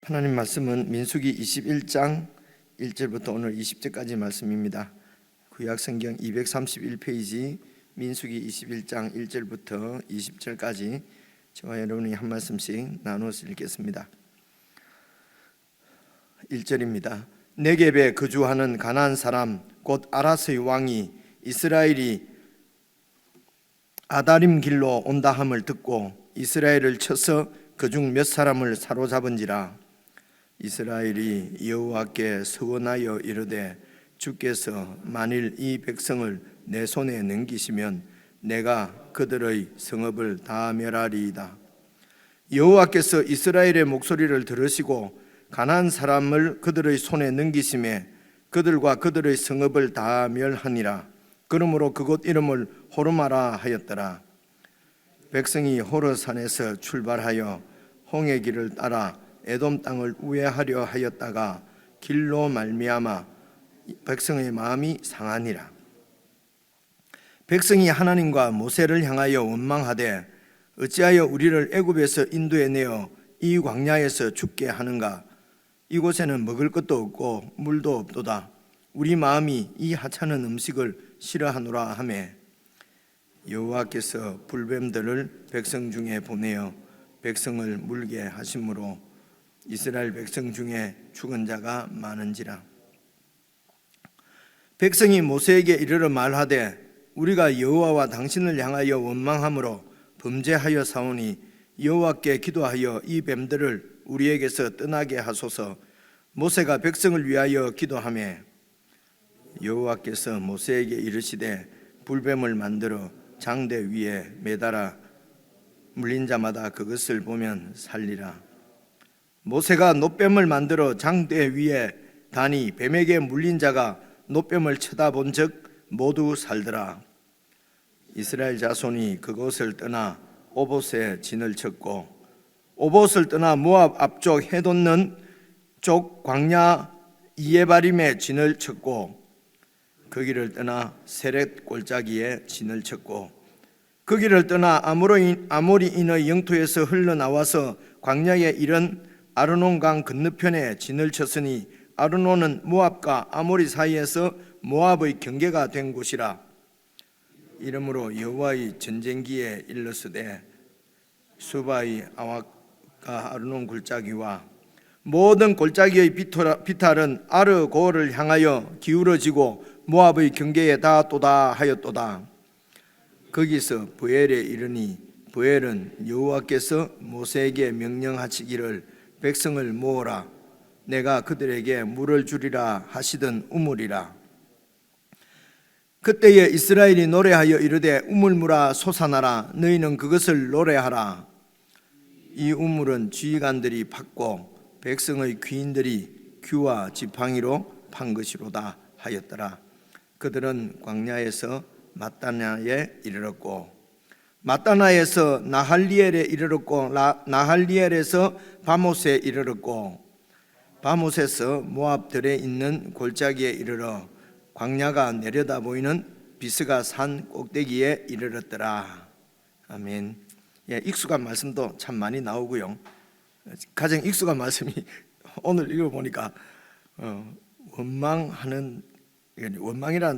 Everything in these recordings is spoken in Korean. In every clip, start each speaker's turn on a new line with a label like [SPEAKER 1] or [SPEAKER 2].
[SPEAKER 1] 하나님 말씀은 민수기 21장 1절부터 오늘 20절까지 말씀입니다. 구약성경 231페이지 민수기 21장 1절부터 20절까지 저와 여러분이 한 말씀씩 나누어서 읽겠습니다. 1절입니다. 네겝에 거주하는 가나안 사람 곧 아라스의 왕이 이스라엘이 아다림 길로 온다 함을 듣고 이스라엘을 쳐서 그중 몇 사람을 사로잡은지라. 이스라엘이 여호와께 서원하여 이르되 주께서 만일 이 백성을 내 손에 넘기시면 내가 그들의 성읍을 다 멸하리이다. 여호와께서 이스라엘의 목소리를 들으시고 가나안 사람을 그들의 손에 넘기심에 그들과 그들의 성읍을 다 멸하니라. 그러므로 그곳 이름을 호르마라 하였더라. 백성이 호르산에서 출발하여 홍해 길을 따라 에돔 땅을 우회하려 하였다가 길로 말미암아 백성의 마음이 상하니라. 백성이 하나님과 모세를 향하여 원망하되 어찌하여 우리를 애굽에서 인도해 내어 이 광야에서 죽게 하는가? 이곳에는 먹을 것도 없고 물도 없도다. 우리 마음이 이 하찮은 음식을 싫어하노라 하매 여호와께서 불뱀들을 백성 중에 보내어 백성을 물게 하심으로 이스라엘 백성 중에 죽은 자가 많은지라. 백성이 모세에게 이르러 말하되 우리가 여호와와 당신을 향하여 원망함으로 범죄하여 사오니 여호와께 기도하여 이 뱀들을 우리에게서 떠나게 하소서. 모세가 백성을 위하여 기도하매 여호와께서 모세에게 이르시되 불뱀을 만들어 장대 위에 매달아 물린 자마다 그것을 보면 살리라. 모세가 놋뱀을 만들어 장대 위에 다니 뱀에게 물린 자가 놋뱀을 쳐다본 즉 모두 살더라. 이스라엘 자손이 그곳을 떠나 오봇에 진을 쳤고 오봇을 떠나 모압 앞쪽 해돋는 쪽 광야 이에바림에 진을 쳤고 그 길을 떠나 세렛 골짜기에 진을 쳤고 그 길을 떠나 아모리인의 영토에서 흘러나와서 광야에 이른 아르논 강 건너편에 진을 쳤으니 아르논은 모압과 아모리 사이에서 모압의 경계가 된 곳이라. 이러므로 여호와의 전쟁기에 일렀으되 수바의 아왁과 아르논 골짜기와 모든 골짜기의 비탈은 아르고를 향하여 기울어지고 모압의 경계에 닿았도다 하였도다. 거기서 브엘에 이르니 브엘은 여호와께서 모세에게 명령하시기를 백성을 모으라 내가 그들에게 물을 주리라 하시던 우물이라. 그때에 이스라엘이 노래하여 이르되 우물물아 솟아나라 너희는 그것을 노래하라. 이 우물은 지휘관들이 팠고 백성의 귀인들이 귀와 지팡이로 판 것이로다 하였더라. 그들은 광야에서 마따나에 이르렀고 마따나에서 나할리엘에 이르렀고 나할리엘에서 바못에 이르렀고 바못에서 모압들에 있는 골짜기에 이르러 광야가 내려다 보이는 비스가 산 꼭대기에 이르렀더라. 아멘. 예, 익숙한 말씀도 참 많이 나오고요. 가장 익숙한 말씀이 오늘 읽어보니까 원망이라는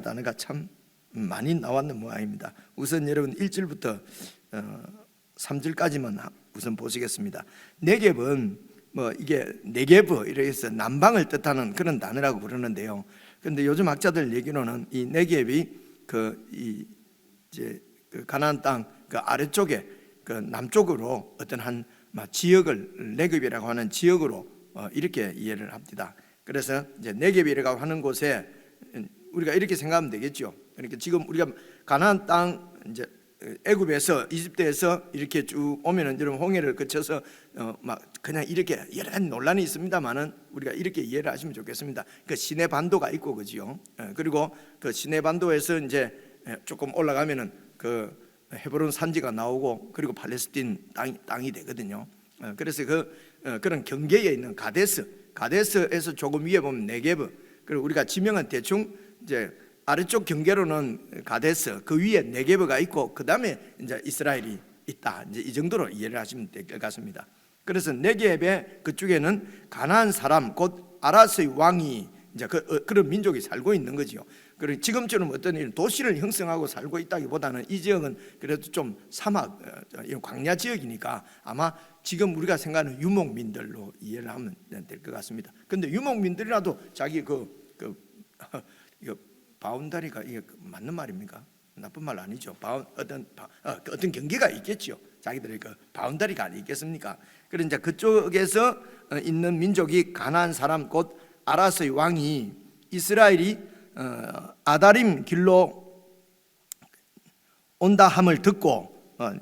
[SPEAKER 1] 단어가 참 많이 나왔는 모양입니다. 우선 여러분 1절부터 3절까지만 우선 보시겠습니다. 네겝은 이게 네게브 이렇게 해서 남방을 뜻하는 그런 단어라고 부르는데요. 그런데 요즘 학자들 얘기로는 이 네겝이 그 가나안 땅 그 아래쪽에 그 남쪽으로 어떤 한 지역을 네겝이라고 하는 지역으로 이렇게 이해를 합니다. 그래서 이제 네겝이라고 하는 곳에 우리가 이렇게 생각하면 되겠죠. 그러니까 지금 우리가 가나안 땅 이제 애굽에서 이집트에서 이렇게 쭉 오면은 여러분 홍해를 거쳐서 막 그냥 이렇게 여러 가지 논란이 있습니다만은 우리가 이렇게 이해를 하시면 좋겠습니다. 그 시내 반도가 있고 그지요. 그리고 그 시내 반도에서 이제 조금 올라가면은 그 헤브론 산지가 나오고 그리고 팔레스틴 땅이 되거든요. 그래서 그런 경계에 있는 가데스에서 조금 위에 보면 네게브, 그리고 우리가 지명은 대충 이제 아래쪽 경계로는 가데스, 그 위에 네게브가 있고 그 다음에 이제 이스라엘이 있다. 이제 이 정도로 이해를 하시면 될 것 같습니다. 그래서 네겝의 그쪽에는 가나안 사람 곧 아라스의 왕이 이제 그런 민족이 살고 있는 거지요. 그리고 지금처럼 어떤 이런 도시를 형성하고 살고 있다기보다는 이 지역은 그래도 좀 사막, 광야 지역이니까 아마 지금 우리가 생각하는 유목민들로 이해를 하면 될 것 같습니다. 그런데 유목민들이라도 자기 이거 바운다리가 이게 맞는 말입니까? 나쁜 말 아니죠. 어떤 경계가 있겠죠. 자기들의 그 바운다리가 아니겠습니까? 그런 이제 그쪽에서 있는 민족이 가나안 사람 곧 아라스의 왕이 이스라엘이 아다림 길로 온다 함을 듣고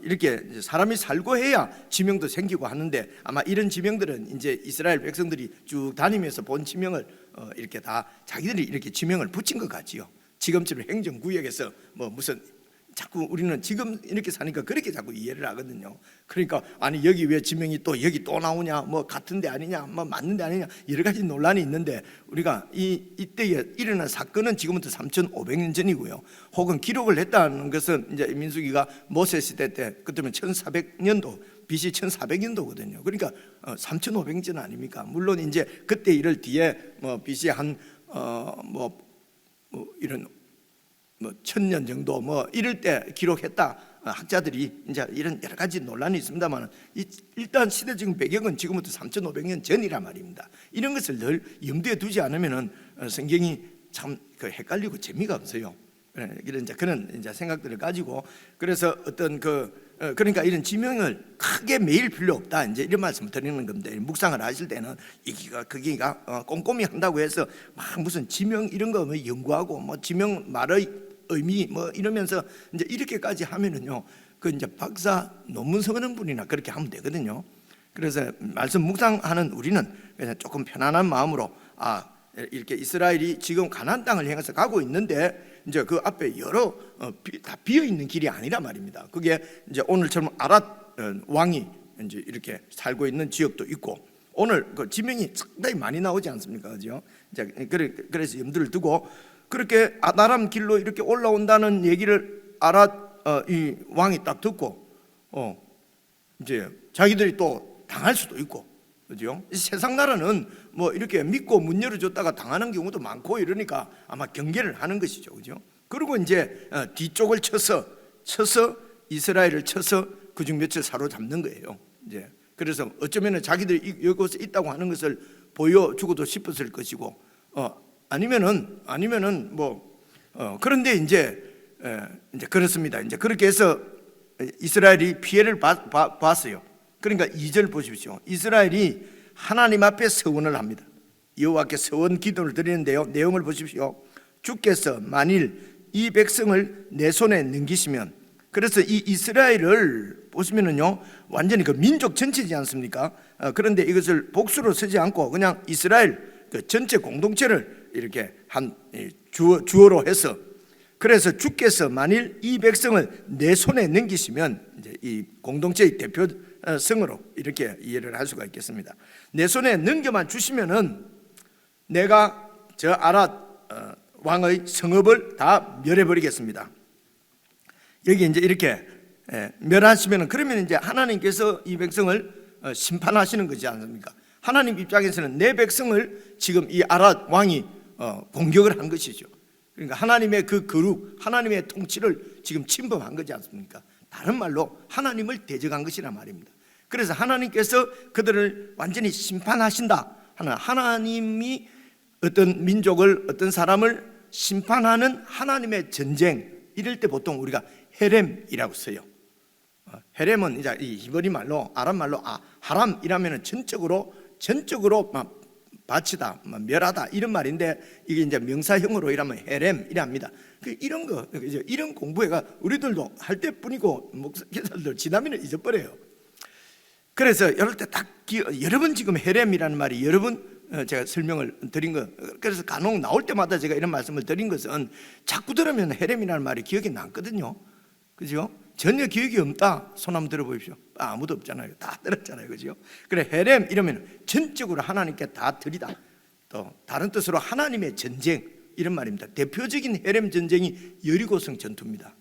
[SPEAKER 1] 이렇게 사람이 살고 해야 지명도 생기고 하는데 아마 이런 지명들은 이제 이스라엘 백성들이 쭉 다니면서 본 지명을 이렇게 다 자기들이 이렇게 지명을 붙인 것 같지요. 지금처럼 행정구역에서 뭐 무슨 자꾸 우리는 지금 이렇게 사니까 그렇게 자꾸 이해를 하거든요. 그러니까 아니 여기 왜 지명이 또 여기 또 나오냐, 뭐 같은 데 아니냐, 뭐 맞는 데 아니냐, 여러 가지 논란이 있는데 우리가 이때에 일어난 사건은 지금부터 3,500년 전이고요. 혹은 기록을 했다는 것은 이제 민수기가 모세 시대 때 그때면 1400년도 BC 1400년도거든요. 그러니까 3,500년 전 아닙니까? 물론 이제 그때 일을 뒤에 뭐 BC 이런 1000년 정도 뭐 이럴 때 기록했다 학자들이 이제 이런 여러 가지 논란이 있습니다만 일단 시대적인 배경은 지금부터 3,500년 전이란 말입니다. 이런 것을 늘 염두에 두지 않으면은 성경이 참 헷갈리고 재미가 없어요. 이런 이제 그런 이제 생각들을 가지고 그래서 어떤 그러니까 이런 지명을 크게 매일 필요 없다 이제 이런 말씀을 드리는 건데 묵상을 하실 때는 거기가 꼼꼼히 한다고 해서 막 무슨 지명 이런 거 뭐 연구하고 뭐 지명 말의 의미 뭐 이러면서 이제 이렇게까지 하면은요 그 이제 박사 논문 써는 분이나 그렇게 하면 되거든요. 그래서 말씀 묵상하는 우리는 그냥 조금 편안한 마음으로 이렇게 이스라엘이 지금 가나안 땅을 향해서 가고 있는데 이제 그 앞에 여러 다 비어 있는 길이 아니란 말입니다. 그게 이제 오늘처럼 아랏 왕이 이제 이렇게 살고 있는 지역도 있고 오늘 그 지명이 상당히 많이 나오지 않습니까, 그죠? 이제 그래서 염두를 두고 그렇게 아다람 길로 이렇게 올라온다는 얘기를 이 왕이 딱 듣고 이제 자기들이 또 당할 수도 있고, 그죠? 세상 나라는 뭐 이렇게 믿고 문 열어줬다가 당하는 경우도 많고 이러니까 아마 경계를 하는 것이죠, 그죠? 그리고 이제 뒤쪽을 쳐서 이스라엘을 쳐서 그중 며칠 사로잡는 거예요. 이제 그래서 어쩌면은 자기들이 이곳에 있다고 하는 것을 보여주고도 싶었을 것이고, 아니면은 그런데 이제 그렇습니다. 이제 그렇게 해서 이스라엘이 피해를 봤어요. 그러니까 2절 보십시오. 이스라엘이 하나님 앞에 서원을 합니다. 여호와께 서원 기도를 드리는데요. 내용을 보십시오. 주께서 만일 이 백성을 내 손에 넘기시면, 그래서 이 이스라엘을 보시면은요 완전히 그 민족 전체지 않습니까? 그런데 이것을 복수로 쓰지 않고 그냥 이스라엘 그 전체 공동체를 이렇게 한 주어로 해서, 그래서 주께서 만일 이 백성을 내 손에 넘기시면 이제 이 공동체의 대표성으로 이렇게 이해를 할 수가 있겠습니다. 내 손에 넘겨만 주시면은 내가 저 아랏 왕의 성읍을 다 멸해버리겠습니다. 여기 이제 이렇게 멸하시면은 그러면 이제 하나님께서 이 백성을 심판하시는 거지 않습니까? 하나님 입장에서는 내 백성을 지금 이 아랏 왕이 공격을 한 것이죠. 그러니까 하나님의 그 거룩, 하나님의 통치를 지금 침범한 거지 않습니까? 다른 말로 하나님을 대적한 것이란 말입니다. 그래서 하나님께서 그들을 완전히 심판하신다 하는, 하나님이 어떤 민족을, 어떤 사람을 심판하는 하나님의 전쟁, 이럴 때 보통 우리가 헤렘이라고 써요. 헤렘은 이제 이 히브리 말로, 아람 말로 하람이라면은 전적으로 막 바치다, 막 멸하다 이런 말인데, 이게 이제 명사형으로 이라면 헤렘이랍니다. 이런 거, 이런 공부회가 우리들도 할 때뿐이고 목사님들 지나면 잊어버려요. 그래서 이럴 때 딱 여러 번 지금 헤렘이라는 말이 여러 번 제가 설명을 드린 거, 그래서 간혹 나올 때마다 제가 이런 말씀을 드린 것은 자꾸 들으면 헤렘이라는 말이 기억이 남거든요. 그죠? 전혀 기억이 없다. 손 한번 들어보십시오. 아무도 없잖아요. 다 들었잖아요. 그죠? 그래, 헤렘 이러면 전적으로 하나님께 다 드리다. 또 다른 뜻으로 하나님의 전쟁, 이런 말입니다. 대표적인 헤렘 전쟁이 여리고성 전투입니다.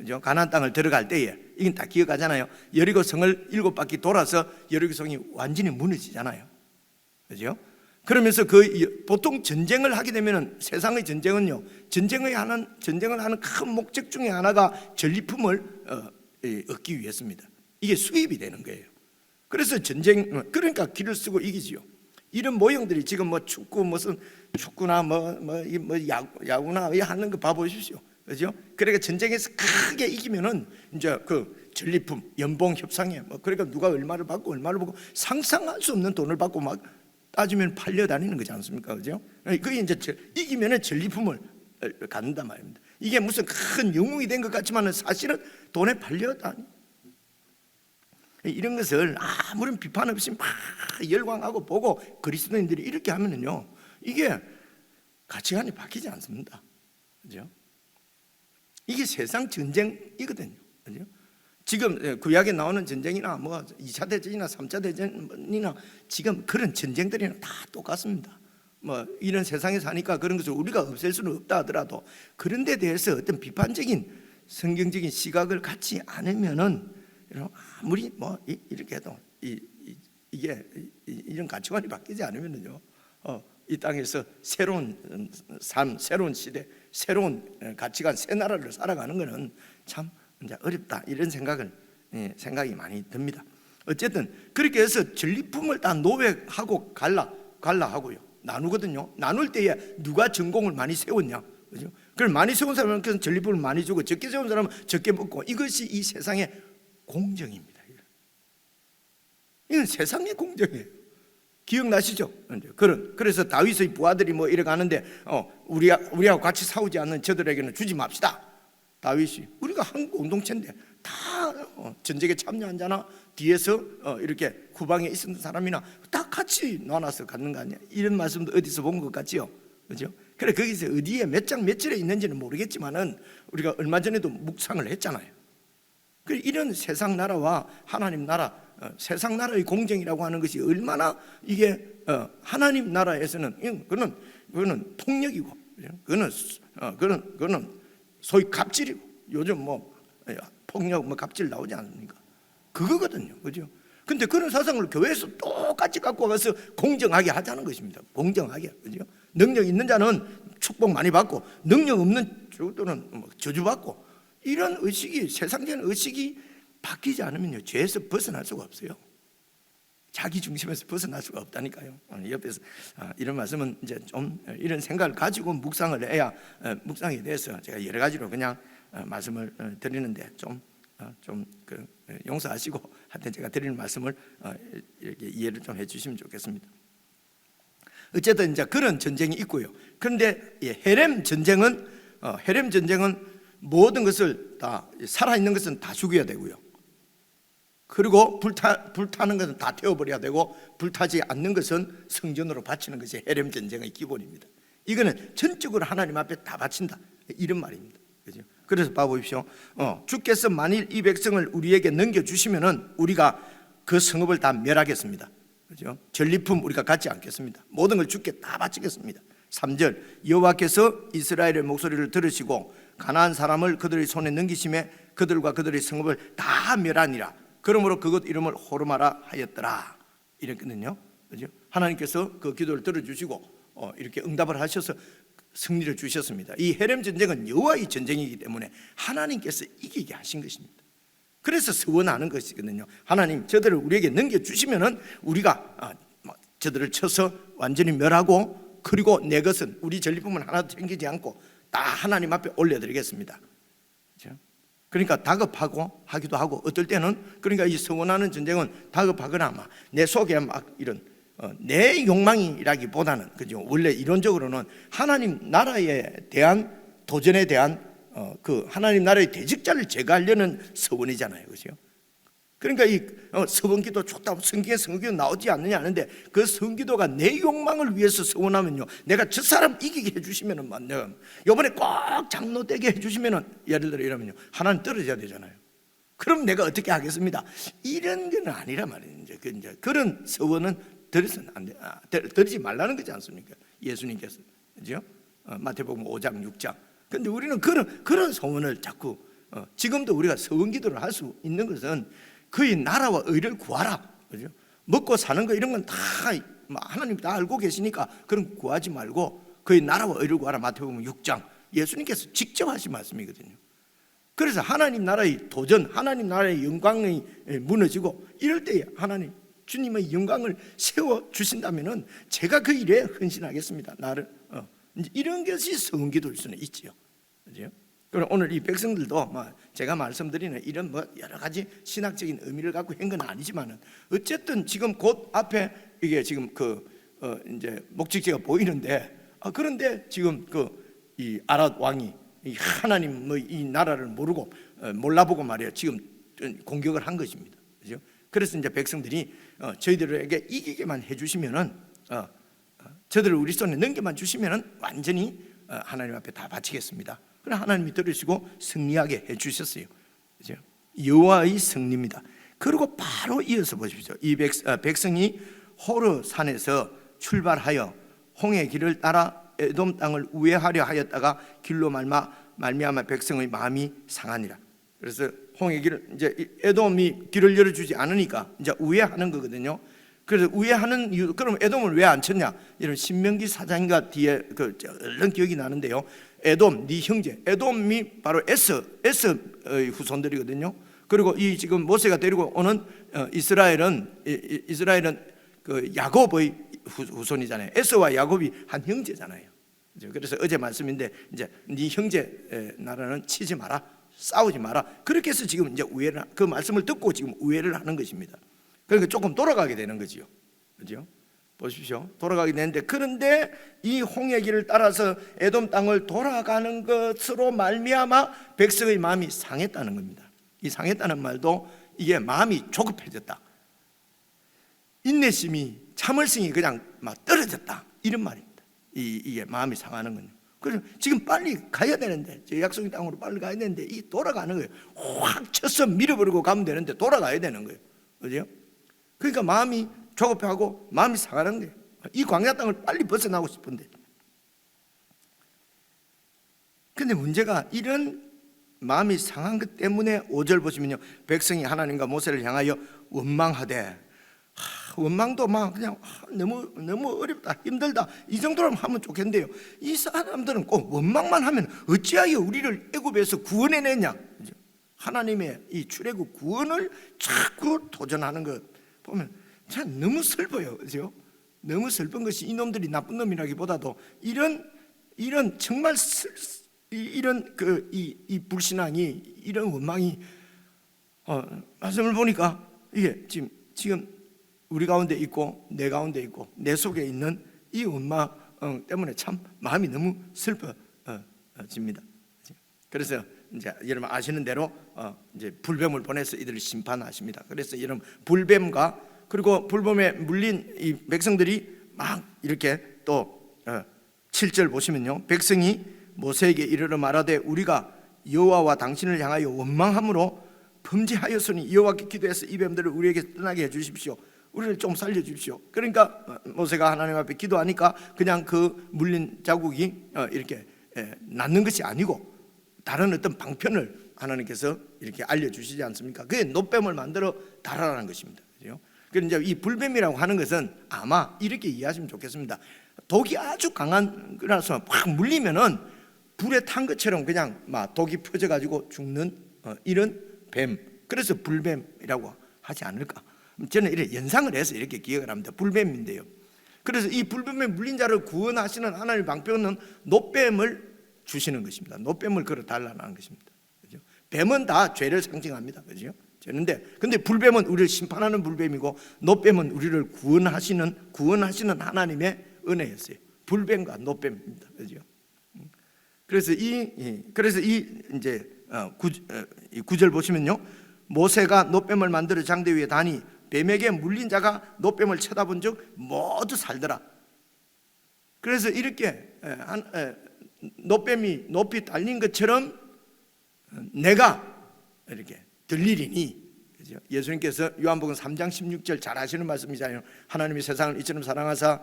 [SPEAKER 1] 그죠? 가나안 땅을 들어갈 때에 이건 다 기억하잖아요. 여리고 성을 7바퀴 돌아서 여리고 성이 완전히 무너지잖아요. 그죠? 그러면서 보통 전쟁을 하게 되면은 세상의 전쟁은요, 전쟁을 하는 큰 목적 중에 하나가 전리품을 얻기 위해서입니다. 이게 수입이 되는 거예요. 그래서 그러니까 길을 쓰고 이기지요. 이런 모형들이 지금 뭐 축구나 야구나 하는 거 봐보십시오. 그죠? 그러니까 전쟁에서 크게 이기면은 이제 그 전리품, 연봉 협상에 그러니까 누가 얼마를 받고 상상할 수 없는 돈을 받고 막 따지면 팔려 다니는 거지 않습니까? 그죠? 그게 이제 이기면은 전리품을 갖는단 말입니다. 이게 무슨 큰 영웅이 된 것 같지만은 사실은 돈에 팔려 다니. 이런 것을 아무런 비판 없이 막 열광하고 보고 그리스도인들이 이렇게 하면은요, 이게 가치관이 바뀌지 않습니다. 그죠? 이게 세상 전쟁이거든요. 그죠? 지금 구약에 나오는 전쟁이나 2차 대전이나 3차 대전이나 지금 그런 전쟁들이나 다 똑같습니다. 이런 세상에 사니까 그런 것을 우리가 없앨 수는 없다 하더라도 그런 데 대해서 어떤 비판적인 성경적인 시각을 갖지 않으면은 아무리 이렇게 해도 이게 이런 가치관이 바뀌지 않으면은요, 이 땅에서 새로운 삶, 새로운 시대, 새로운 가치관, 새 나라를 살아가는 것은 참 이제 어렵다, 이런 생각이 많이 듭니다. 어쨌든 그렇게 해서 전리품을 다 노획하고 갈라하고요, 나누거든요. 나눌 때에 누가 전공을 많이 세웠냐, 그죠? 그걸 많이 세운 사람은 전리품을 많이 주고 적게 세운 사람은 적게 먹고, 이것이 이 세상의 공정입니다. 이건 세상의 공정이에요. 기억나시죠? 그래서 다윗의 부하들이 이래 가는데 우리하고 같이 싸우지 않는 저들에게는 주지 맙시다. 다윗이 우리가 한 공동체인데 다 전쟁에 참여하잖아. 뒤에서 이렇게 후방에 있었던 사람이나 다 같이 나눠서 갖는 거 아니야? 이런 말씀도 어디서 본 것 같지요? 그죠? 그래, 거기서 어디에 몇 장 몇 절에 있는지는 모르겠지만은 우리가 얼마 전에도 묵상을 했잖아요. 이런 세상 나라와 하나님 나라, 세상 나라의 공정이라고 하는 것이 얼마나 이게 하나님 나라에서는 그거는 폭력이고, 그거는 소위 갑질이고, 요즘 폭력 갑질 나오지 않습니까? 그거거든요, 그죠? 근데 그런 사상을 교회에서 똑같이 갖고 와서 공정하게 하자는 것입니다. 공정하게, 그죠? 능력 있는 자는 축복 많이 받고, 능력 없는 자들은 저주받고, 이런 의식이, 세상적인 의식이 바뀌지 않으면요, 죄에서 벗어날 수가 없어요. 자기 중심에서 벗어날 수가 없다니까요. 옆에서 이런 말씀은 이제 좀 이런 생각을 가지고 묵상을 해야, 묵상에 대해서 제가 여러 가지로 그냥 말씀을 드리는데 좀 용서하시고 하여튼 제가 드리는 말씀을 이렇게 이해를 좀 해주시면 좋겠습니다. 어쨌든 이제 그런 전쟁이 있고요. 그런데 헤렘 전쟁은 모든 것을 다, 살아있는 것은 다 죽여야 되고요, 그리고 불타는 것은 다 태워버려야 되고, 불타지 않는 것은 성전으로 바치는 것이 헤렘 전쟁의 기본입니다. 이거는 전적으로 하나님 앞에 다 바친다, 이런 말입니다. 그죠? 그래서 봐보십시오. 주께서 만일 이 백성을 우리에게 넘겨주시면은 우리가 그 성읍을 다 멸하겠습니다. 그죠? 전리품 우리가 갖지 않겠습니다. 모든 걸 주께 다 바치겠습니다. 3절, 여호와께서 이스라엘의 목소리를 들으시고 가나안 사람을 그들의 손에 넘기심에 그들과 그들의 성읍을 다 멸하니라. 그러므로 그것 이름을 호르마라 하였더라. 이랬거든요. 그죠? 하나님께서 그 기도를 들어주시고 이렇게 응답을 하셔서 승리를 주셨습니다. 이 헤렘 전쟁은 여호와의 전쟁이기 때문에 하나님께서 이기게 하신 것입니다. 그래서 서원하는 것이거든요. 하나님, 저들을 우리에게 넘겨주시면은 우리가 저들을 쳐서 완전히 멸하고, 그리고 내 것은, 우리 전리품은 하나도 챙기지 않고 다 하나님 앞에 올려드리겠습니다. 그렇죠? 그러니까 다급하고 하기도 하고, 어떨 때는 그러니까 이 서원하는 전쟁은 다급하거나 내 속에 이런 내 욕망이라기보다는, 그죠? 원래 이론적으로는 하나님 나라에 대한 도전에 대한 그 하나님 나라의 대적자를 제거하려는 서원이잖아요, 그죠? 그러니까 이 서원기도 좋다고 성경에 서원기도 나오지 않느냐 하는데, 그 서원기도가 내 욕망을 위해서 서원하면요, 내가 저 사람 이기게 해주시면은 내가 이번에 꼭 장로 되게 해주시면은, 예를 들어 이러면요, 하나님 떨어져야 되잖아요. 그럼 내가 어떻게 하겠습니다? 이런 건 아니라 말이에요. 이제 그런 서원은 드려서는 안 돼, 드리지 말라는 거지 않습니까? 예수님께서, 그죠? 마태복음 5장 6장. 근데 우리는 그런 소원을 자꾸 지금도 우리가 서원기도를 할 수 있는 것은 그의 나라와 의를 구하라, 그죠? 먹고 사는 거 이런 건 다 하나님 다 알고 계시니까 그런 거 구하지 말고 그의 나라와 의를 구하라. 마태복음 6장 예수님께서 직접 하신 말씀이거든요. 그래서 하나님 나라의 도전, 하나님 나라의 영광이 무너지고 이럴 때에 하나님 주님의 영광을 세워 주신다면은 제가 그 일에 헌신하겠습니다. 나를 이런 것이 성기도일 수는 있지요, 그죠? 그럼 오늘 이 백성들도 제가 말씀드리는 이런 여러 가지 신학적인 의미를 갖고 한 건 아니지만은 어쨌든 지금 곧 앞에 이게 지금 이제 목적지가 보이는데 그런데 지금 이 아랏 왕이 이 하나님의 이 나라를 몰라보고 말이에요. 지금 공격을 한 것입니다, 그죠? 그래서 이제 백성들이 저희들에게 이기게만 해주시면은 저들을 우리 손에 넘겨만 주시면은 완전히 하나님 앞에 다 바치겠습니다. 그럼 하나님이 들으시고 승리하게 해주셨어요, 그죠? 여호와의 승리입니다. 그리고 바로 이어서 보십시오. 이 백성이 호르 산에서 출발하여 홍해 길을 따라 에돔 땅을 우회하려 하였다가 길로 말미암아 백성의 마음이 상하니라. 그래서 홍해 길을 이제 에돔이 길을 열어주지 않으니까 이제 우회하는 거거든요. 그래서 우회하는 이유, 그럼 에돔을 왜 안 쳤냐? 이런 신명기 4장인가 뒤에 얼른 기억이 나는데요. 에돔, 네 형제, 에돔이 바로 에서의 후손들이거든요. 그리고 이 지금 모세가 데리고 오는 이스라엘은 그 야곱의 후손이잖아요. 에서와 야곱이 한 형제잖아요. 그래서 어제 말씀인데 이제 네 형제 나라는 치지 마라, 싸우지 마라. 그렇게 해서 지금 이제 우회를, 그 말씀을 듣고 지금 우회를 하는 것입니다. 그러니까 조금 돌아가게 되는 거죠, 그죠? 보십시오. 돌아가게 되는데, 그런데 이 홍해 길을 따라서 에돔 땅을 돌아가는 것으로 말미암아 백성의 마음이 상했다는 겁니다. 이 상했다는 말도 이게 마음이 조급해졌다, 인내심이, 참을성이 그냥 막 떨어졌다, 이런 말입니다. 이게 마음이 상하는 거예요. 그래서 지금 빨리 가야 되는데, 저 약속의 땅으로 빨리 가야 되는데 이 돌아가는 거예요. 확 쳐서 밀어버리고 가면 되는데 돌아가야 되는 거예요, 그죠? 그러니까 마음이 조급해하고 마음이 상하는 거예요. 이 광야 땅을 빨리 벗어나고 싶은데. 근데 문제가 이런 마음이 상한 것 때문에 5절 보시면요, 백성이 하나님과 모세를 향하여 원망하되, 원망도 막 그냥 너무 어렵다, 힘들다, 이 정도로 하면 좋겠는데요, 이 사람들은 꼭 원망만 하면 어찌하여 우리를 애굽에서 구원해내냐, 하나님의 이 출애굽 구원을 자꾸 도전하는 것 보면 참 너무 슬퍼요, 그죠? 너무 슬픈 것이 이놈들이 나쁜 놈이라기보다도 이런 정말 이런 이 불신앙이, 이런 원망이 말씀을 보니까 이게 지금 우리 가운데 있고 내 가운데 있고 내 속에 있는 이 원망 때문에 참 마음이 너무 슬퍼집니다. 그래서 이제 여러분 아시는 대로 이제 불뱀을 보내서 이들을 심판하십니다. 그래서 여러분 불뱀과 그리고 불뱀에 물린 이 백성들이 막 이렇게 또 7절 보시면요, 백성이 모세에게 이르러 말하되 우리가 여호와와 당신을 향하여 원망함으로 범죄하였으니 여호와께 기도해서 이 뱀들을 우리에게 떠나게 해주십시오. 우리를 좀 살려주십시오. 그러니까 모세가 하나님 앞에 기도하니까 그냥 그 물린 자국이 이렇게 낫는 것이 아니고 다른 어떤 방편을 하나님께서 이렇게 알려주시지 않습니까? 그게 노뱀을 만들어 달아라는 것입니다, 그죠? 그런데 이제 이 불뱀이라고 하는 것은 아마 이렇게 이해하시면 좋겠습니다. 독이 아주 강한 거라서 확 물리면은 불에 탄 것처럼 그냥 막 독이 퍼져가지고 죽는 이런 뱀, 그래서 불뱀이라고 하지 않을까? 저는 이렇게 연상을 해서 이렇게 기억을 합니다. 불뱀인데요. 그래서 이 불뱀에 물린 자를 구원하시는 하나님의 방편은 노뱀을 주시는 것입니다. 노뱀을 걸어 달라는 것입니다, 그죠? 뱀은 다 죄를 상징합니다, 그죠? 근데 불뱀은 우리를 심판하는 불뱀이고 노뱀은 우리를 구원하시는 하나님의 은혜였어요. 불뱀과 노뱀입니다, 그죠? 그래서 이 이제 9절 보시면요, 모세가 노뱀을 만들어 장대 위에 다니 뱀에게 물린 자가 노뱀을 쳐다본즉 모두 살더라. 그래서 이렇게 노뱀이 높이 달린 것처럼 내가 이렇게 들리리니, 그죠? 예수님께서 요한복음 3장 16절 잘 아시는 말씀이잖아요. 하나님이 세상을 이처럼 사랑하사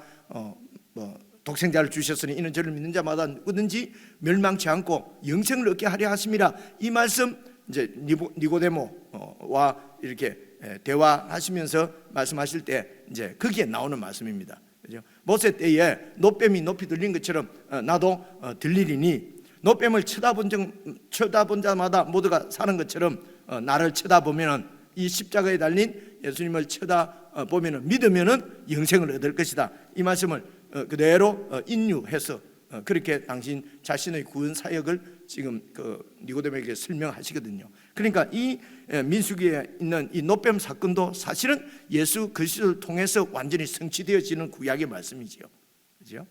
[SPEAKER 1] 독생자를 주셨으니 이는 저를 믿는 자마다 누구든지 멸망치 않고 영생을 얻게 하려 하심이라. 이 말씀 이제 니고데모와 이렇게 대화하시면서 말씀하실 때 이제 거기에 나오는 말씀입니다. 그죠? 모세 때에 노뱀이 높이 들린 것처럼 나도 들리리니 노뱀을 쳐다본 자마다 모두가 사는 것처럼 나를 쳐다보면은 이 십자가에 달린 예수님을 쳐다보면은 믿으면은 영생을 얻을 것이다. 이 말씀을 그대로 인유해서 그렇게 당신 자신의 구원 사역을 지금 그 니고데모에게 설명하시거든요. 그러니까 이 민수기에 있는 이 노뱀 사건도 사실은 예수 그리스도를 통해서 완전히 성취되어지는 구약의 말씀이지요. 그죠?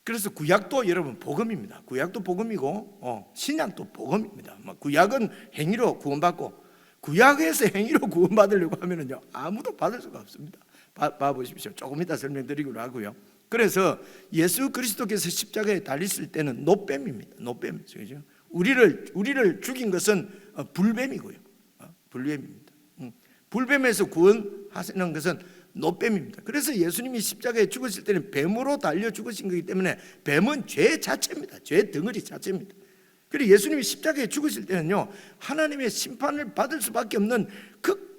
[SPEAKER 1] 그래서 구약도 여러분 복음입니다. 구약도 복음이고 신약도 복음입니다. 구약은 행위로 구원받고 구약에서 행위로 구원받으려고 하면은요 아무도 받을 수가 없습니다. 봐보십시오. 조금 이따 설명드리기로 하고요. 그래서 예수 그리스도께서 십자가에 달리실 때는 노뱀입니다. 노뱀. 그죠? 우리를 죽인 것은 불뱀이고요. 불뱀입니다. 불뱀에서 구원하시는 것은 노뱀입니다. 그래서 예수님이 십자가에 죽으실 때는 뱀으로 달려 죽으신 거기 때문에 뱀은 죄 자체입니다. 죄 덩어리 자체입니다. 그리고 예수님이 십자가에 죽으실 때는요 하나님의 심판을 받을 수밖에 없는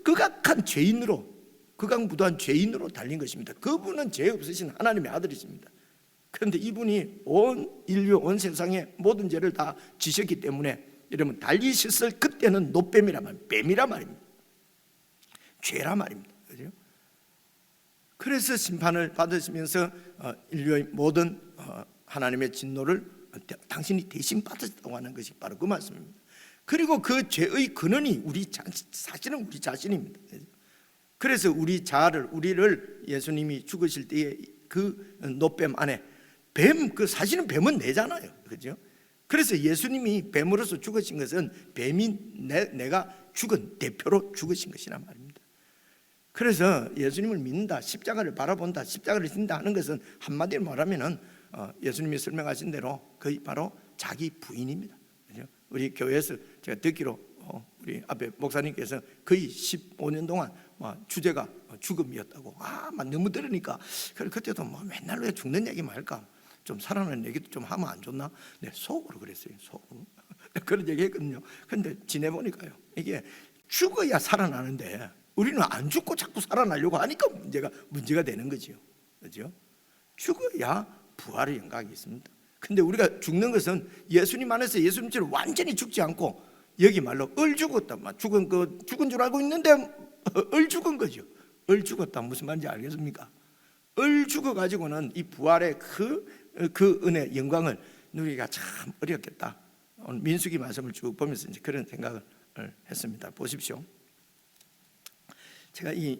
[SPEAKER 1] 극악한 죄인으로, 극악무도한 죄인으로 달린 것입니다. 그분은 죄 없으신 하나님의 아들이십니다. 그런데 이분이 온 인류, 온 세상의 모든 죄를 다 지셨기 때문에 여러분 달리셨을 그때는 노뱀이란 말입니다. 뱀이란 말입니다. 죄란 말입니다. 그죠? 그래서 심판을 받으시면서 인류의 모든 하나님의 진노를 당신이 대신 받으셨다고 하는 것이 바로 그 말씀입니다. 그리고 그 죄의 근원이 사실은 우리 자신입니다. 그래서 우리를 예수님이 죽으실 때의 그 노뱀 안에 사실은 뱀은 내잖아요. 그죠? 그래서 예수님이 뱀으로서 죽으신 것은 뱀인 내가 죽은 대표로 죽으신 것이란 말입니다. 그래서 예수님을 믿는다, 십자가를 바라본다, 십자가를 진다 하는 것은 한마디로 말하면은 예수님이 설명하신 대로 거의 바로 자기 부인입니다. 그죠? 우리 교회에서 제가 듣기로 우리 앞에 목사님께서 거의 15년 동안 주제가 죽음이었다고. 너무 들으니까 그때도 맨날 왜 죽는 얘기만 할까? 좀 살아나는 얘기도 좀 하면 안 좋나? 네, 속으로 그랬어요. 속으로 그런 얘기 했거든요. 근데 지내보니까요 이게 죽어야 살아나는데 우리는 안 죽고 자꾸 살아나려고 하니까 문제가 되는 거죠. 그죠? 죽어야 부활의 영광이 있습니다. 근데 우리가 죽는 것은 예수님 안에서 예수님처럼 완전히 죽지 않고 여기 말로 죽었다. 죽은 줄 알고 있는데 죽은 거죠. 죽었다. 무슨 말인지 알겠습니까? 죽어가지고는 이 부활의 그 은혜, 영광을 누리기가 참 어렵겠다. 오늘 민수기 말씀을 쭉 보면서 이제 그런 생각을 했습니다. 보십시오. 제가 이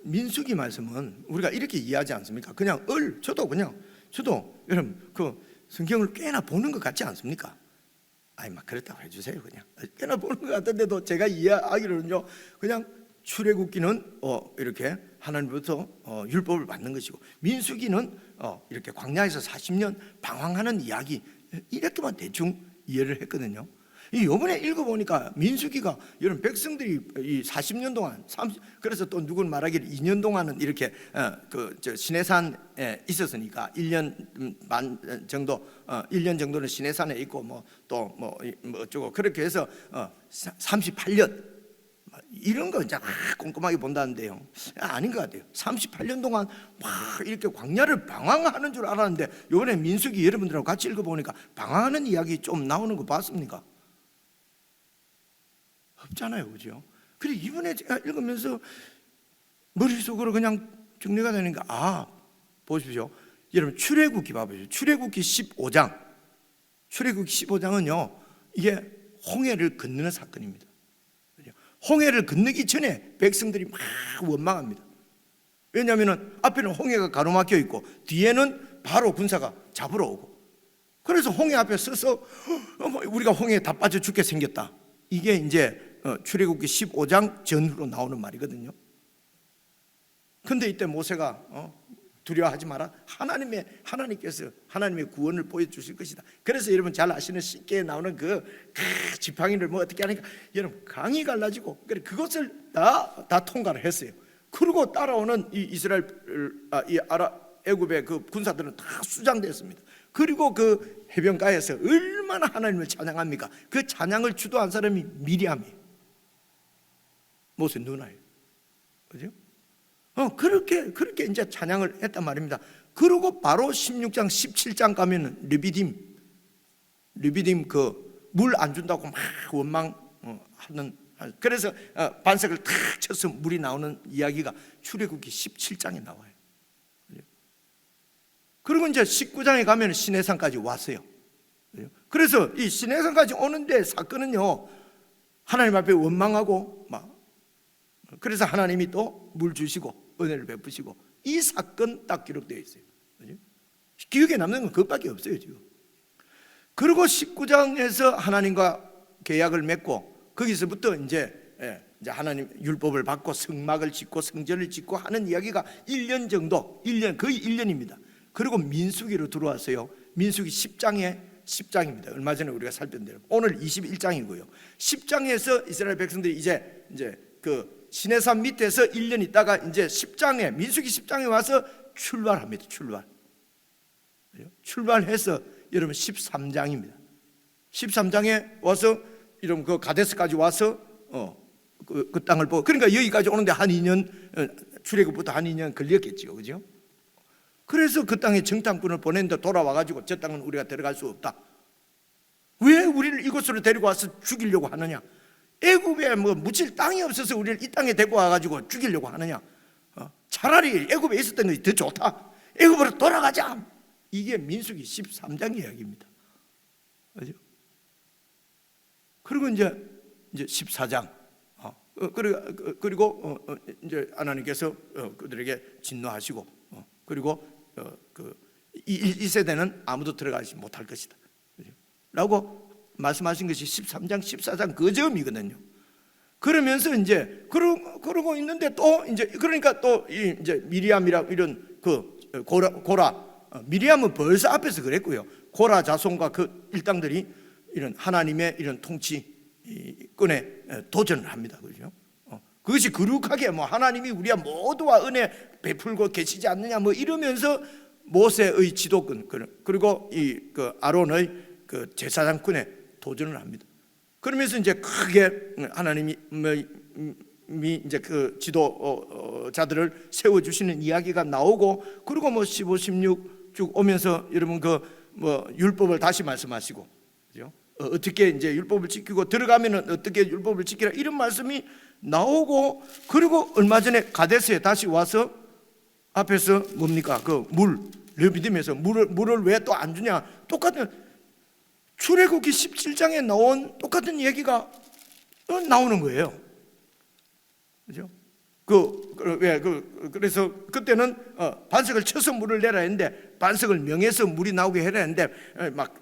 [SPEAKER 1] 민수기 말씀은 우리가 이렇게 이해하지 않습니까? 그냥 저도 여러분 그 성경을 꽤나 보는 것 같지 않습니까? 막 그렇다고 해주세요. 그냥 꽤나 보는 것 같은데도 제가 이해하기로는요 그냥 출애굽기는 이렇게 하나님부터 율법을 받는 것이고 민수기는 이렇게 광야에서 40년 방황하는 이야기, 이렇게만 대충 이해를 했거든요. 이번에 읽어보니까 민수기가 여러분 백성들이 이 40년 동안 그래서 또 누군 말하기를 2년 동안은 이렇게 시내산에 있었으니까 1년 반 정도 1년 정도는 시내산에 있고 또 어쩌고 그렇게 해서 38년 이런 거 이제 꼼꼼하게 본다는데요 아닌 것 같아요. 38년 동안 막 이렇게 광야를 방황하는 줄 알았는데 이번에 민수기 여러분들하고 같이 읽어보니까 방황하는 이야기 좀 나오는 거 봤습니까? 없잖아요. 그죠? 그리고 이번에 제가 읽으면서 머릿속으로 그냥 정리가 되니까 보십시오. 여러분 출애굽기 봐보십시오. 출애굽기 15장. 출애굽기 15장은요 이게 홍해를 건너는 사건입니다. 홍해를 건너기 전에 백성들이 막 원망합니다. 왜냐하면 앞에는 홍해가 가로막혀 있고 뒤에는 바로 군사가 잡으러 오고, 그래서 홍해 앞에 서서 우리가 홍해에 다 빠져 죽게 생겼다. 이게 이제 출애굽기 15장 전후로 나오는 말이거든요. 근데 이때 모세가 두려워하지 마라. 하나님께서 하나님의 구원을 보여주실 것이다. 그래서 여러분 잘 아시는 쉽게 나오는 그 지팡이를 어떻게 하니까 여러분 강이 갈라지고 그것을 다 통과를 했어요. 그리고 따라오는 이 이스라엘 애굽의 그 군사들은 다 수장됐습니다. 그리고 그 해변가에서 얼마나 하나님을 찬양합니까? 그 찬양을 주도한 사람이 미리암이에요. 모세 누나예요. 그죠? 그렇게 이제 찬양을 했단 말입니다. 그리고 바로 16장, 17장 가면은 르비딤 그 물 안 준다고 막 원망하는, 그래서 반석을 탁 쳐서 물이 나오는 이야기가 출애굽기 17장에 나와요. 그리고 이제 19장에 가면 시내산까지 왔어요. 그래서 이 시내산까지 오는데 사건은요, 하나님 앞에 원망하고 막, 그래서 하나님이 또 물 주시고 은혜를 베푸시고, 이 사건 딱 기록되어 있어요. 기억에 남는 건 그것밖에 없어요 지금. 그리고 19장에서 하나님과 계약을 맺고, 거기서부터 이제 하나님 율법을 받고 성막을 짓고 성전을 짓고 하는 이야기가 1년 정도, 거의 1년입니다. 그리고 민수기로 들어왔어요. 민수기 10장입니다. 얼마 전에 우리가 살펴본 대로 오늘 21장이고요. 10장에서 이스라엘 백성들이 이제 그 시내산 밑에서 1년 있다가 이제 10장에, 민수기 10장에 와서 출발합니다. 출발해서 여러분 13장입니다. 13장에 와서 이런 그 가데스까지 와서 그 땅을 보고, 그러니까 여기까지 오는데 한 2년, 출애굽부터 한 2년 걸렸겠죠, 그죠? 그래서 그 땅에 정탐꾼을 보냈는데 돌아와가지고 저 땅은 우리가 들어갈 수 없다. 왜 우리를 이곳으로 데리고 와서 죽이려고 하느냐? 애굽에 뭐 묻힐 땅이 없어서 우리를 이 땅에 데리고 와가지고 죽이려고 하느냐? 차라리 애굽에 있었던 것이 더 좋다. 애굽으로 돌아가자. 이게 민수기 13장 이야기입니다. 그죠? 그리고 이제 14장. 그리고 이제 하나님께서 그들에게 진노하시고, 그리고 이 세대는 아무도 들어가지 못할 것이다, 그죠? 라고 말씀하신 것이 13장, 14장 그 점이거든요. 그러면서 이제 그러고 있는데 또 이제, 그러니까 또 이제 미리암이라 이런 그 고라, 미리암은 벌써 앞에서 그랬고요. 고라 자손과 그 일당들이 이런 하나님의 이런 통치권에 도전을 합니다, 그죠? 그것이 거룩하게 뭐 하나님이 우리와 모두와 은혜 베풀고 계시지 않느냐 뭐 이러면서 모세의 지도권, 그리고 그 아론의 그 제사장권에 도전을 합니다. 그러면서 이제 크게 하나님이 이제 그 지도자들을 세워주시는 이야기가 나오고, 그리고 뭐 15, 16 쭉 오면서 여러분 그 뭐 율법을 다시 말씀하시고, 그죠? 어떻게 이제 율법을 지키고 들어가면은 어떻게 율법을 지키라, 이런 말씀이 나오고, 그리고 얼마 전에 가데스에 다시 와서 앞에서 뭡니까? 그 르비딤에서 물을 왜 또 안 주냐? 똑같은 출애굽기 17장에 나온 똑같은 얘기가 나오는 거예요. 그죠? 그래서 그때는 반석을 쳐서 물을 내라 했는데, 반석을 명해서 물이 나오게 해라 했는데, 막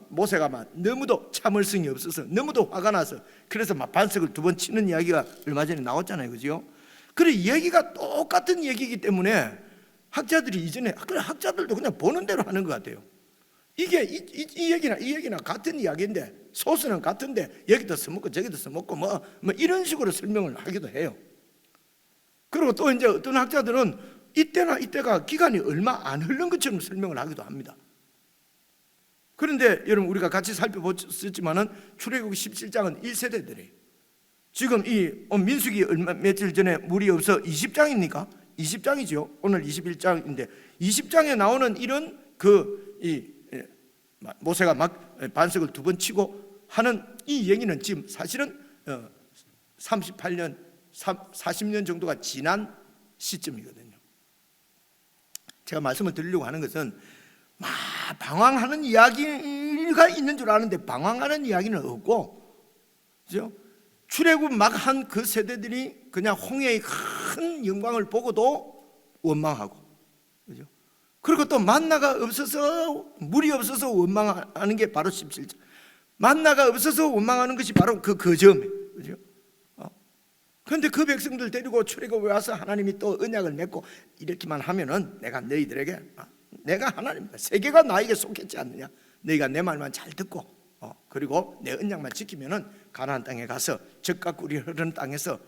[SPEAKER 1] 모세가 막 너무도 참을성이 없어서, 너무도 화가 나서, 그래서 막 반석을 2번 치는 이야기가 얼마 전에 나왔잖아요, 그죠? 그래, 이야기가 똑같은 얘기이기 때문에 학자들이 이전에, 학자들도 그냥 보는 대로 하는 것 같아요. 이게 이 얘기나 같은 이야기인데, 소스는 같은데 여기도 써먹고 저기도 써먹고 뭐 이런 식으로 설명을 하기도 해요. 그리고 또 이제 어떤 학자들은 이때가 기간이 얼마 안 흐른 것처럼 설명을 하기도 합니다. 그런데 여러분, 우리가 같이 살펴보셨지만은 출애굽기 17장은 1세대들이에요. 지금 이 민수기 며칠 전에 물이 없어 20장입니까? 20장이죠. 오늘 21장인데 20장에 나오는 이런 모세가 막 반석을 2번 치고 하는 이 얘기는 지금 사실은 38년 40년 정도가 지난 시점이거든요. 제가 말씀을 드리려고 하는 것은 막 방황하는 이야기가 있는 줄 아는데 방황하는 이야기는 없고, 그죠? 출애굽 막 한 그 세대들이 그냥 홍해의 큰 영광을 보고도 원망하고, 그죠? 그리고 또 만나가 없어서, 물이 없어서 원망하는 게 바로 17장. 만나가 없어서 원망하는 것이 바로 그 점이에요, 그죠? 그런데 그 백성들 데리고 출애굽에 와서 하나님이 또 언약을 맺고 이렇게만 하면은 내가 너희들에게, 내가 하나님이다, 세계가 나에게 속했지 않느냐, 너희가 내 말만 잘 듣고 그리고 내 언약만 지키면은 가나안 땅에 가서 젖과 꿀이 흐르는 땅에서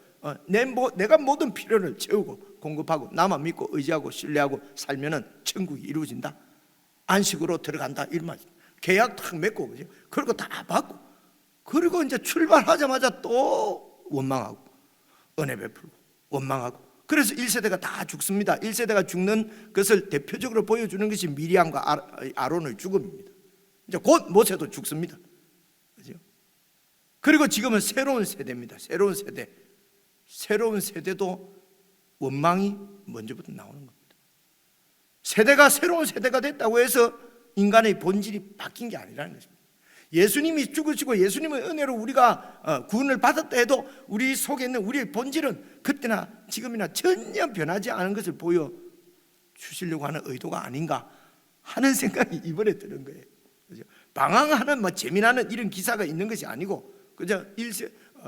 [SPEAKER 1] 내가 모든 필요를 채우고 공급하고 나만 믿고 의지하고 신뢰하고 살면은 천국이 이루어진다. 안식으로 들어간다. 이 말. 계약 딱 맺고, 그죠? 그리고 다 받고, 그리고 이제 출발하자마자 또 원망하고, 은혜 베풀고, 원망하고. 그래서 1세대가 다 죽습니다. 1세대가 죽는 것을 대표적으로 보여주는 것이 미리암과 아론의 죽음입니다. 이제 곧 모세도 죽습니다. 그죠? 그리고 지금은 새로운 세대입니다. 새로운 세대. 새로운 세대도 원망이 먼저부터 나오는 겁니다. 세대가 새로운 세대가 됐다고 해서 인간의 본질이 바뀐 게 아니라는 것입니다. 예수님이 죽으시고 예수님의 은혜로 우리가 구원을 받았다 해도 우리 속에 있는 우리의 본질은 그때나 지금이나 전혀 변하지 않은 것을 보여주시려고 하는 의도가 아닌가 하는 생각이 이번에 드는 거예요. 그죠? 방황하는 재미나는 이런 기사가 있는 것이 아니고, 그저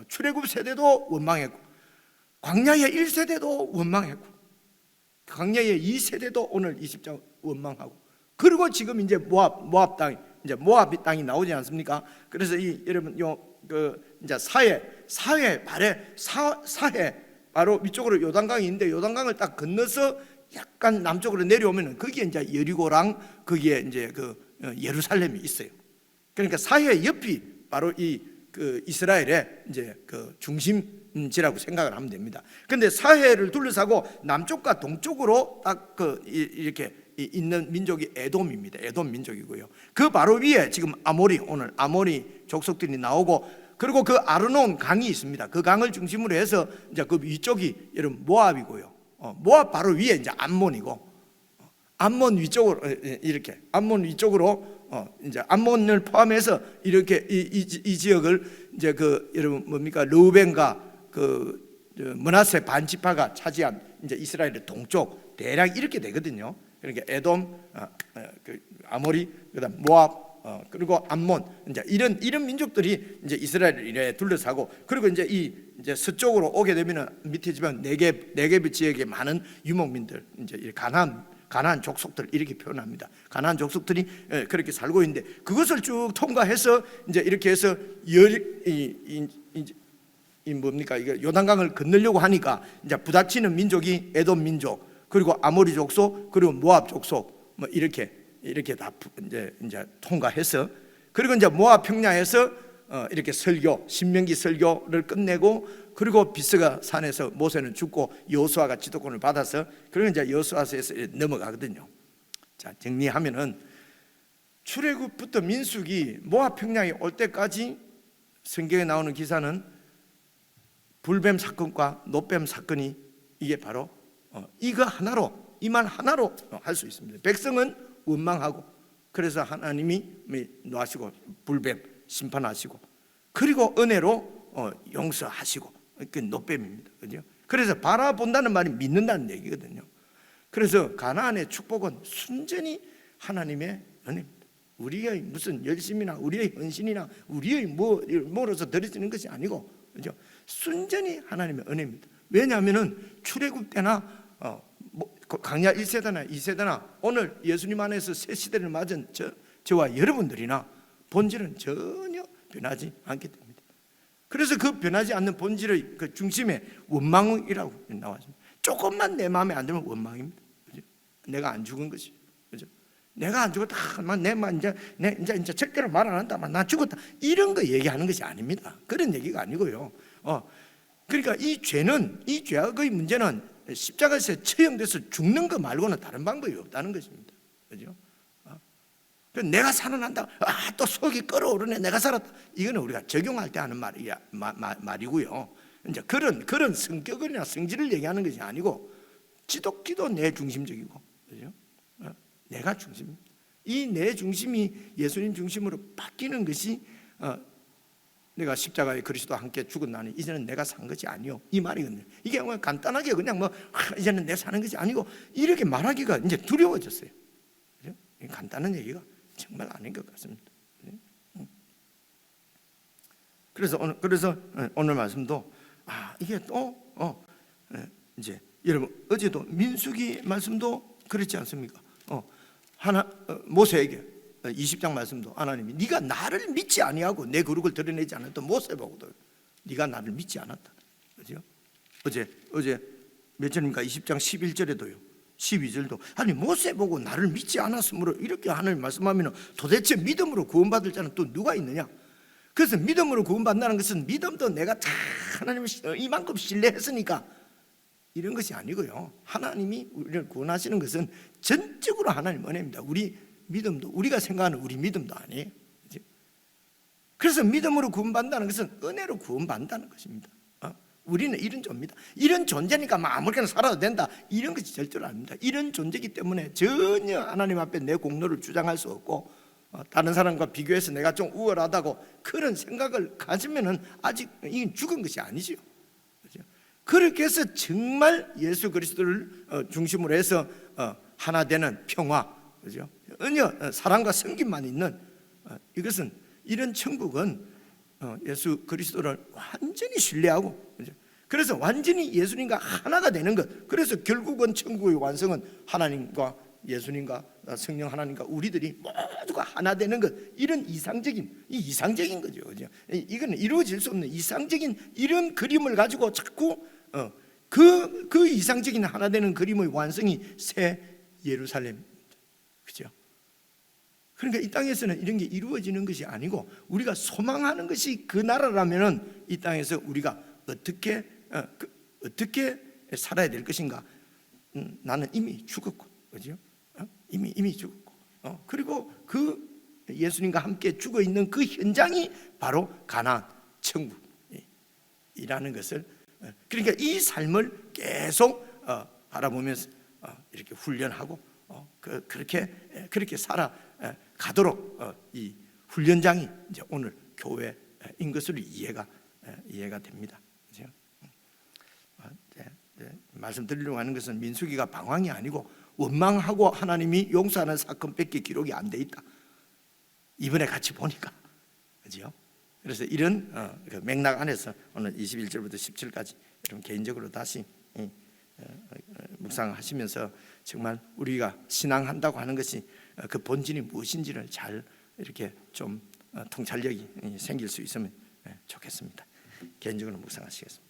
[SPEAKER 1] 출애굽 세대도 원망했고, 광야의 1세대도 원망했고, 광야의 2세대도 오늘 20장 원망하고, 그리고 지금 이제 모압 땅, 이제 모압 땅이 나오지 않습니까? 그래서 여러분 이제 사해 바로 위쪽으로 요단강이 있는데, 요단강을 딱 건너서 약간 남쪽으로 내려오면은 거기에 이제 여리고랑 거기에 이제 예루살렘이 있어요. 그러니까 사해 옆이 바로 이스라엘의 이제 중심지라고 생각을 하면 됩니다. 그런데 사해를 둘러싸고 남쪽과 동쪽으로 딱 이렇게 있는 민족이 에돔입니다. 에돔 민족이고요. 그 바로 위에 지금 오늘 아모리 족속들이 나오고, 그리고 그 아르논 강이 있습니다. 그 강을 중심으로 해서 이제 그 위쪽이 여러분 모압이고요. 모압 바로 위에 이제 암몬이고, 암몬 위쪽으로 이렇게 암몬 위쪽으로 이제 암몬을 포함해서 이렇게 이 지역을 이제 여러분 뭡니까? 르우벤과 므낫세 반지파가 차지한 이제 이스라엘의 동쪽 대략 이렇게 되거든요. 그러니까 에돔, 아모리, 그다음 모압, 그리고 암몬, 이제 이런 민족들이 이제 이스라엘을 이래 둘러싸고, 그리고 이제 이제 서쪽으로 오게 되면은 밑에 지방 네게브 지역에 많은 유목민들, 이제 가나안 족속들 이렇게 표현합니다. 가나안 족속들이 그렇게 살고 있는데, 그것을 쭉 통과해서 이제 이렇게 해서 뭡니까? 이거 요단강을 건너려고 하니까 이제 부닥치는 민족이 에돔 민족, 그리고 아모리 족속, 그리고 모압 족속, 이렇게 다 이제 통과해서, 그리고 이제 모압 평야에서 이렇게 신명기 설교를 끝내고, 그리고 비스가 산에서 모세는 죽고 여호수아가 지도권을 받아서, 그리고 이제 여호수아서에서 넘어가거든요. 자, 정리하면은 출애굽부터 민수기 모압 평야에 올 때까지 성경에 나오는 기사는 불뱀 사건과 노뱀 사건이 이게 바로 이거 하나로, 이 말 하나로 할 수 있습니다. 백성은 원망하고, 그래서 하나님이 놓으시고 불뱀 심판하시고, 그리고 은혜로 용서하시고, 그 노뱀입니다. 그죠? 그래서 바라본다는 말이 믿는다는 얘기거든요. 그래서 가나안의 축복은 순전히 하나님의 은혜입니다. 우리의 무슨 열심이나 우리의 헌신이나 우리의 뭐로서 드려지는 것이 아니고, 그죠? 순전히 하나님의 은혜입니다. 왜냐하면은 출애굽 때나 광야 1세대나 2세대나 오늘 예수님 안에서 새 시대를 맞은 저와 여러분들이나 본질은 전혀 변하지 않기 때문입니다. 그래서 그 변하지 않는 본질의 그 중심에 원망이라고 나왔습니다. 조금만 내 마음에 안 들면 원망입니다. 그죠? 내가 안 죽은 것이, 그죠? 내가 안 죽었다, 이제 절대로 말 안 한다, 나 죽었다, 이런 거 얘기하는 것이 아닙니다. 그런 얘기가 아니고요. 그러니까 이 죄악의 문제는 십자가에서 처형돼서 죽는 거 말고는 다른 방법이 없다는 것입니다. 그죠? 내가 살아난다, 또 속이 끓어오르네, 내가 살았다, 이거는 우리가 적용할 때 하는 말이고요. 이제 그런 성격이나 성질을 얘기하는 것이 아니고, 지독기도 내 중심적이고, 그죠? 내가 중심입니다. 이 내 중심이 예수님 중심으로 바뀌는 것이 내가 십자가에 그리스도와 함께 죽었나니 이제는 내가 산 것이 아니요, 이 말이거든요. 이게 간단하게 그냥 이제는 내가 사는 것이 아니고 이렇게 말하기가 이제 두려워졌어요. 그죠? 간단한 얘기가 정말 아닌 것 같습니다. 그래서 오늘 말씀도 이게 또 이제 여러분 어제도 민수기 말씀도 그렇지 않습니까? 모세에게 20장 말씀도 하나님이 네가 나를 믿지 아니하고 내 거룩을 드러내지 않았던 모세 보고도 네가 나를 믿지 않았다. 그죠? 어제 몇 절입니까? 20장 11절에도요. 12절도 아니 모세 보고 나를 믿지 않았으므로 이렇게 하나님 말씀하면 도대체 믿음으로 구원받을 자는 또 누가 있느냐? 그래서 믿음으로 구원받는다는 것은 믿음도 내가 다 하나님을 이만큼 신뢰했으니까 이런 것이 아니고요. 하나님이 우리를 구원하시는 것은 전적으로 하나님 은혜입니다. 우리 믿음도 우리가 생각하는 우리 믿음도 아니에요. 그래서 믿음으로 구원받는다는 것은 은혜로 구원받는다는 것입니다. 우리는 이런 존재입니다. 이런 존재니까 아무렇게나 살아도 된다 이런 것이 절대로 아닙니다. 이런 존재이기 때문에 전혀 하나님 앞에 내 공로를 주장할 수 없고 다른 사람과 비교해서 내가 좀 우월하다고 그런 생각을 가지면은 아직 이건 죽은 것이 아니죠. 그렇게 해서 정말 예수 그리스도를 중심으로 해서 하나 되는 평화, 그죠? 은혜, 사랑과 섬김만 있는 이것은 이런 천국은 예수 그리스도를 완전히 신뢰하고, 그죠? 그래서 완전히 예수님과 하나가 되는 것. 그래서 결국은 천국의 완성은 하나님과 예수님과 성령 하나님과 우리들이 모두가 하나 되는 것. 이런 이상적인 거죠, 그죠? 이거는 이루어질 수 없는 이상적인 이런 그림을 가지고 자꾸 그 이상적인 하나 되는 그림의 완성이 새 예루살렘, 그죠? 그러니까 이 땅에서는 이런 게 이루어지는 것이 아니고 우리가 소망하는 것이 그 나라라면은 이 땅에서 우리가 어떻게 살아야 될 것인가? 나는 이미 죽었고, 그죠? 이미 죽었고, 그리고 그 예수님과 함께 죽어 있는 그 현장이 바로 가나안 천국이라는 것을, 그러니까 이 삶을 계속 바라보면서 이렇게 훈련하고 그렇게 살아가도록 이 훈련장이 이제 오늘 교회인 것으로 이해가 됩니다. 그렇죠? 말씀드리려고 하는 것은 민수기가 방황이 아니고 원망하고 하나님이 용서하는 사건밖에 기록이 안 돼 있다. 이번에 같이 보니까, 그렇죠? 그래서 이런 그 맥락 안에서 오늘 21절부터 17까지 여러분 개인적으로 다시 묵상하시면서 정말 우리가 신앙한다고 하는 것이 그 본질이 무엇인지를 잘 이렇게 좀 통찰력이 생길 수 있으면 좋겠습니다. 개인적으로 묵상하시겠습니다.